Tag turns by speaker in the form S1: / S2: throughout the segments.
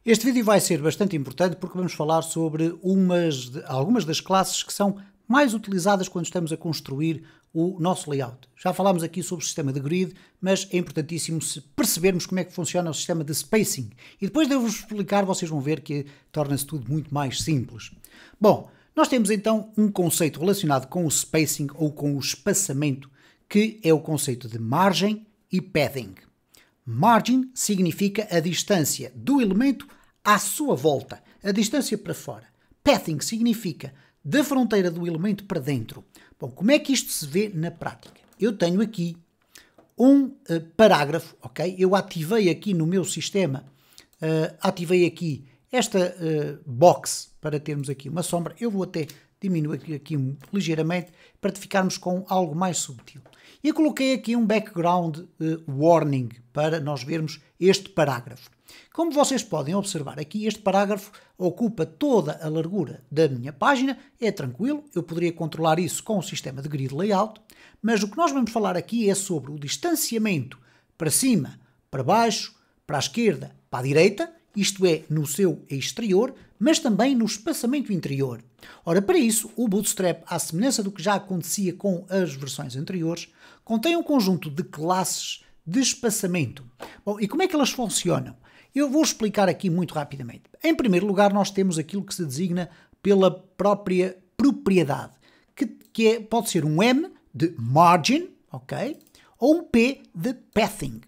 S1: Este vídeo vai ser bastante importante porque vamos falar sobre algumas das classes que são mais utilizadas quando estamos a construir o nosso layout. Já falámos aqui sobre o sistema de grid, mas é importantíssimo percebermos como é que funciona o sistema de spacing. E depois de eu vos explicar, vocês vão ver que torna-se tudo muito mais simples. Bom, nós temos então um conceito relacionado com o spacing ou com o espaçamento, que é o conceito de margem e padding. Margin significa a distância do elemento à sua volta, a distância para fora. Padding significa da fronteira do elemento para dentro. Bom, como é que isto se vê na prática? Eu tenho aqui um parágrafo, ok? Eu ativei aqui no meu sistema, ativei aqui esta box para termos aqui uma sombra. Eu vou até diminuir aqui ligeiramente para ficarmos com algo mais subtil. E coloquei aqui um background warning para nós vermos este parágrafo. Como vocês podem observar aqui, este parágrafo ocupa toda a largura da minha página, é tranquilo, eu poderia controlar isso com o sistema de grid layout, mas o que nós vamos falar aqui é sobre o distanciamento para cima, para baixo, para a esquerda, para a direita, isto é, no seu exterior, mas também no espaçamento interior. Ora, para isso, o Bootstrap, à semelhança do que já acontecia com as versões anteriores, contém um conjunto de classes de espaçamento. Bom, e como é que elas funcionam? Eu vou explicar aqui muito rapidamente. Em primeiro lugar, nós temos aquilo que se designa pela própria propriedade, que pode ser um M de margin, ok? Ou um P de pathing.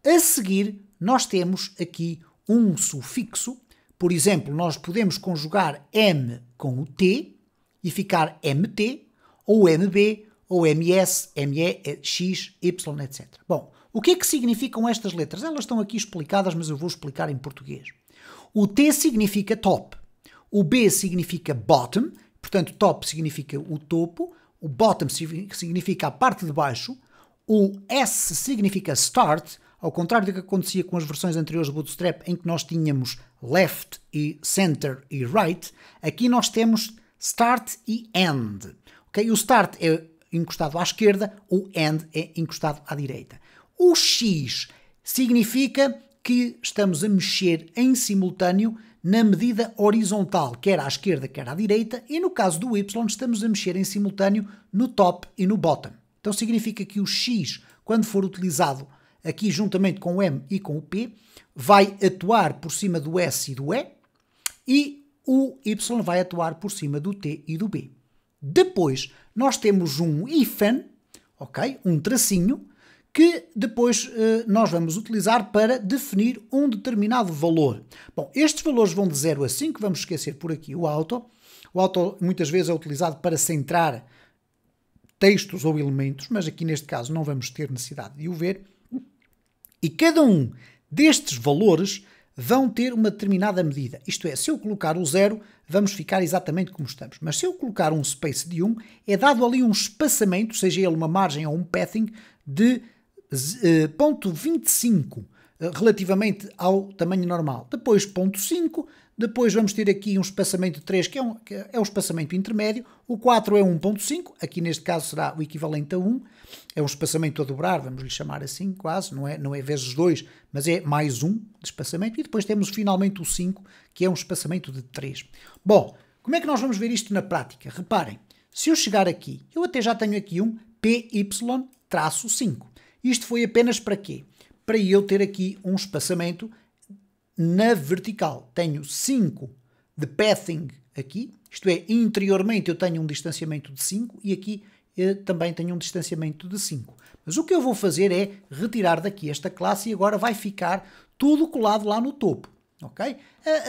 S1: A seguir, nós temos aqui um sufixo. Por exemplo, nós podemos conjugar M com o T e ficar MT, ou MB, ou MS, ME, X, Y, etc. Bom, o que é que significam estas letras? Elas estão aqui explicadas, mas eu vou explicar em português. O T significa top, o B significa bottom, portanto top significa o topo, o bottom significa a parte de baixo, o S significa start, ao contrário do que acontecia com as versões anteriores do Bootstrap, em que nós tínhamos left e center e right, aqui nós temos start e end. Okay? O start é encostado à esquerda, o end é encostado à direita. O X significa que estamos a mexer em simultâneo na medida horizontal, quer à esquerda, quer à direita, e no caso do Y estamos a mexer em simultâneo no top e no bottom. Então significa que o X, quando for utilizado aqui juntamente com o M e com o P, vai atuar por cima do S e do E o Y vai atuar por cima do T e do B. Depois nós temos um hífen, ok? Um tracinho, que depois nós vamos utilizar para definir um determinado valor. Bom, estes valores vão de 0 a 5, vamos esquecer por aqui o auto. O auto muitas vezes é utilizado para centrar textos ou elementos, mas aqui neste caso não vamos ter necessidade de o ver. E cada um destes valores vão ter uma determinada medida. Isto é, se eu colocar o 0, vamos ficar exatamente como estamos. Mas se eu colocar um space de 1, é dado ali um espaçamento, seja ele uma margem ou um pathing, de 0,25 relativamente ao tamanho normal. Depois 0,5, depois vamos ter aqui um espaçamento de 3, que é um espaçamento intermédio. O 4 é 1,5, aqui neste caso será o equivalente a 1. É um espaçamento a dobrar, vamos lhe chamar assim, quase, não é vezes 2, mas é mais 1 de espaçamento. E depois temos finalmente o 5, que é um espaçamento de 3. Bom, como é que nós vamos ver isto na prática? Reparem, se eu chegar aqui, eu até já tenho aqui um PY-5. Isto foi apenas para quê? Para eu ter aqui um espaçamento na vertical. Tenho 5 de pathing aqui, isto é, interiormente eu tenho um distanciamento de 5 e aqui também tenho um distanciamento de 5. Mas o que eu vou fazer é retirar daqui esta classe e agora vai ficar tudo colado lá no topo. Ok?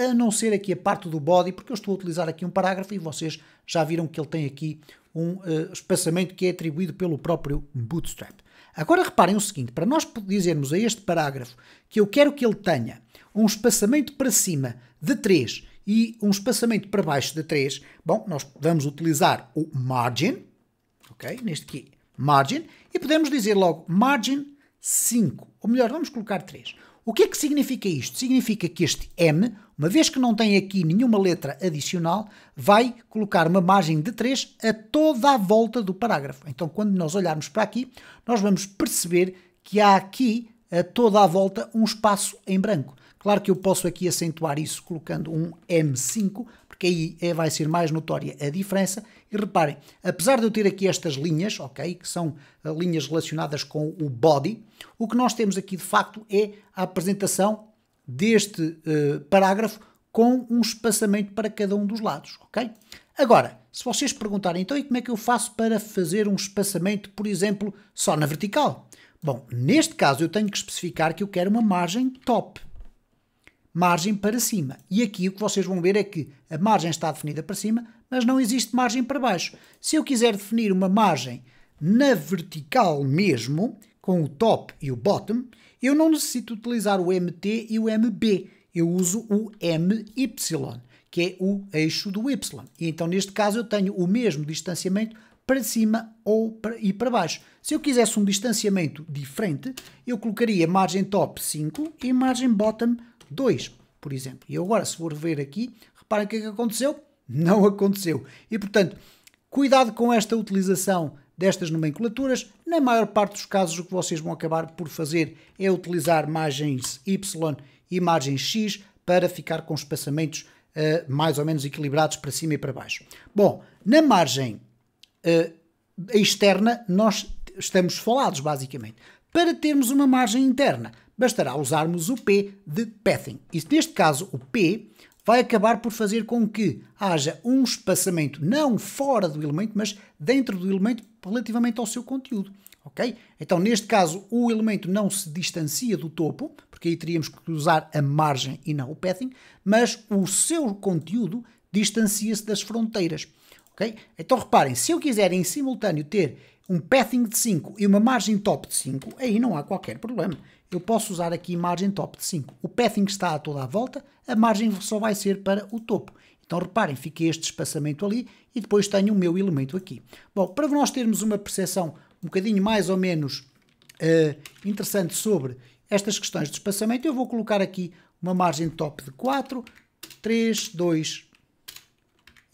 S1: A não ser aqui a parte do body, porque eu estou a utilizar aqui um parágrafo e vocês já viram que ele tem aqui um espaçamento que é atribuído pelo próprio Bootstrap. Agora reparem o seguinte, para nós dizermos a este parágrafo que eu quero que ele tenha um espaçamento para cima de 3 e um espaçamento para baixo de 3, bom, nós vamos utilizar o margin, ok? Neste aqui, margin, e podemos dizer logo margin 5, ou melhor, vamos colocar 3. O que é que significa isto? Significa que este M, uma vez que não tem aqui nenhuma letra adicional, vai colocar uma margem de 3 a toda a volta do parágrafo. Então, quando nós olharmos para aqui, nós vamos perceber que há aqui a toda a volta um espaço em branco. Claro que eu posso aqui acentuar isso colocando um M5, porque aí vai ser mais notória a diferença. E reparem, apesar de eu ter aqui estas linhas, ok, que são linhas relacionadas com o body, o que nós temos aqui de facto é a apresentação deste parágrafo com um espaçamento para cada um dos lados, ok? Agora, se vocês perguntarem, então e como é que eu faço para fazer um espaçamento, por exemplo, só na vertical? Bom, neste caso eu tenho que especificar que eu quero uma margem top. Margem para cima. E aqui o que vocês vão ver é que a margem está definida para cima, mas não existe margem para baixo. Se eu quiser definir uma margem na vertical mesmo, com o top e o bottom, eu não necessito utilizar o MT e o MB. Eu uso o MY, que é o eixo do Y. E então neste caso eu tenho o mesmo distanciamento para cima e para baixo. Se eu quisesse um distanciamento diferente, eu colocaria margem top 5 e margem bottom 2, por exemplo. E agora, se for ver aqui, reparem o que é que aconteceu? Não aconteceu. E, portanto, cuidado com esta utilização destas nomenclaturas. Na maior parte dos casos, o que vocês vão acabar por fazer é utilizar margens Y e margens X para ficar com espaçamentos mais ou menos equilibrados para cima e para baixo. Bom, na margem externa, nós estamos falados, basicamente. Para termos uma margem interna, bastará usarmos o P de pathing. E neste caso, o P vai acabar por fazer com que haja um espaçamento não fora do elemento, mas dentro do elemento relativamente ao seu conteúdo. Ok? Então, neste caso, o elemento não se distancia do topo, porque aí teríamos que usar a margem e não o pathing, mas o seu conteúdo distancia-se das fronteiras. Okay? Então reparem, se eu quiser em simultâneo ter um pathing de 5 e uma margem top de 5, aí não há qualquer problema. Eu posso usar aqui margem top de 5. O pathing está a toda a volta, a margem só vai ser para o topo. Então reparem, fica este espaçamento ali e depois tenho o meu elemento aqui. Bom, para nós termos uma percepção um bocadinho mais ou menos interessante sobre estas questões de espaçamento, eu vou colocar aqui uma margem top de 4, 3, 2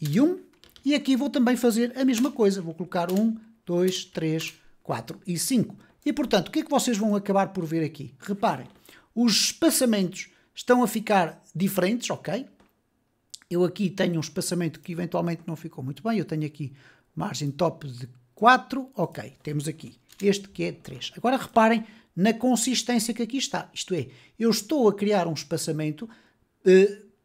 S1: e 1. E aqui vou também fazer a mesma coisa. Vou colocar 1, 2, 3, 4 e 5. E, portanto, o que é que vocês vão acabar por ver aqui? Reparem, os espaçamentos estão a ficar diferentes, ok? Eu aqui tenho um espaçamento que eventualmente não ficou muito bem. Eu tenho aqui margem top de 4, ok. Temos aqui este que é de 3. Agora reparem na consistência que aqui está. Isto é, eu estou a criar um espaçamento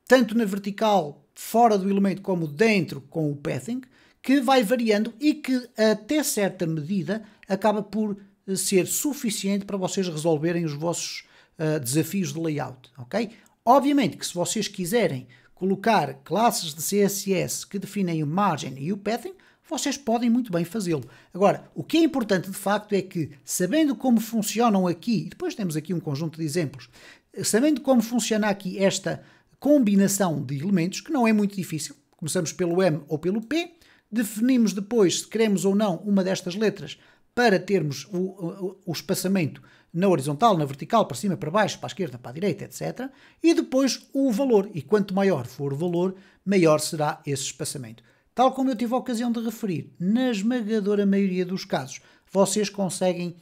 S1: tanto na vertical fora do elemento como dentro com o pathing, que vai variando e que até certa medida acaba por ser suficiente para vocês resolverem os vossos desafios de layout, ok? Obviamente que se vocês quiserem colocar classes de CSS que definem o margin e o pathing, vocês podem muito bem fazê-lo. Agora, o que é importante de facto é que, sabendo como funcionam aqui, e depois temos aqui um conjunto de exemplos, sabendo como funciona aqui esta combinação de elementos, que não é muito difícil, começamos pelo M ou pelo P, definimos depois se queremos ou não uma destas letras para termos o espaçamento na horizontal, na vertical, para cima, para baixo, para a esquerda, para a direita, etc. E depois o valor, e quanto maior for o valor, maior será esse espaçamento. Tal como eu tive a ocasião de referir, na esmagadora maioria dos casos, vocês conseguem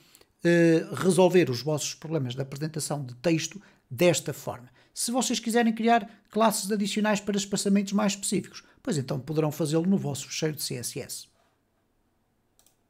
S1: resolver os vossos problemas de apresentação de texto desta forma. Se vocês quiserem criar classes adicionais para espaçamentos mais específicos, pois então poderão fazê-lo no vosso fecheiro de CSS.